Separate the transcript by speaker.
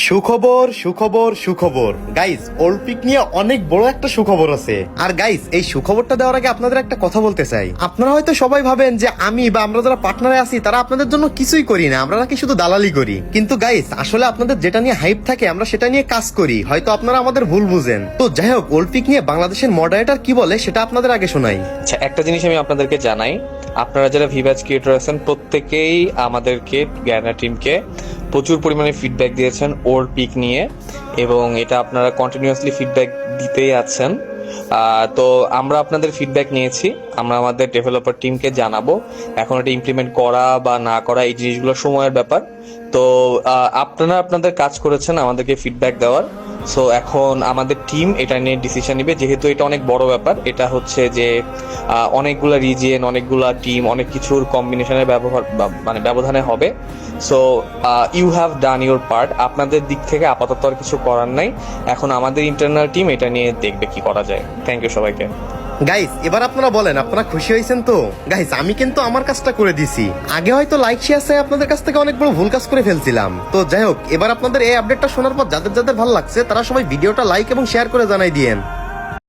Speaker 1: সুখবর সুখবর সুখবর গাইস, অলিম্পিক নিয়ে অনেক বড় একটা সুখবর আছে। আর গাইস, এই সুখবরটা দেওয়ার আগে আপনাদের একটা কথা বলতে চাই। আপনারা হয়তো সবাই ভাবেন যে আমি বা আমরা যারা পার্টনারে আছি তারা আপনাদের জন্য কিছুই করি না, আমরা নাকি শুধু দালালি করি। কিন্তু গাইস, আসলে আপনাদের যেটা নিয়ে হাইপ থাকে আমরা সেটা নিয়ে কাজ করি, হয়তো আপনারা আমাদের ভুল বুঝেন। তো যাই হোক, অলিম্পিক নিয়ে বাংলাদেশের মডারেটর কি বলে সেটা আপনাদের আগে শোনাই।
Speaker 2: আচ্ছা, একটা জিনিস আমি আপনাদেরকে জানাই, আপনারা যারা ভিভাজ ক্রিয়েটর আছেন প্রত্যেকেই আমাদেরকে গ্যানা টিমকে প্রচুর পরিমাণে ফিডব্যাক দিয়েছেন ওর পিক নিয়ে, এবং এটা আপনারা কন্টিনিউয়াসলি ফিডব্যাক দিতেই আছেন। তো আমরা আপনাদের ফিডব্যাক নিয়েছি, আমরা আমাদের ডেভেলপার টিমকে জানাবো। এখন এটা ইমপ্লিমেন্ট করা বা না করা এই জিনিসগুলো সময়ের ব্যাপার। তো আপনারা আপনাদের কাজ করেছেন আমাদেরকে ফিডব্যাক দেওয়ার। সো এখন আমাদের টিম এটা নিয়ে ডিসিশন নিবে, যেহেতু এটা অনেক বড় ব্যাপার। এটা হচ্ছে যে অনেকগুলা রিজিয়ন, অনেকগুলা টিম, অনেক কিছুর কম্বিনেশনের ব্যবধানে হবে। So you have done your part. আপনাদের দিক থেকে আপাতত আর কিছু করার নাই, এখন আমাদের ইন্টারনাল টিম এটা নিয়ে দেখবে কি করা যায়। থ্যাংক ইউ সবাইকে।
Speaker 1: গাইস, এবার আপনারা বলেন, আপনারা খুশি হয়েছেন তো? গাইস, আমি কিন্তু আমার কাজটা করে দিছি। আগে হয়তো লাইক শেয়ার চাই আপনাদের কাছ থেকে অনেক বড় ভুল কাজ করে ফেলছিলাম। তো যাই হোক, এবার আপনাদের এই আপডেটটা শোনার পর যাদের যাদের ভালো লাগছে তারা সবাই ভিডিওটা লাইক এবং শেয়ার করে জানাই দিয়েন।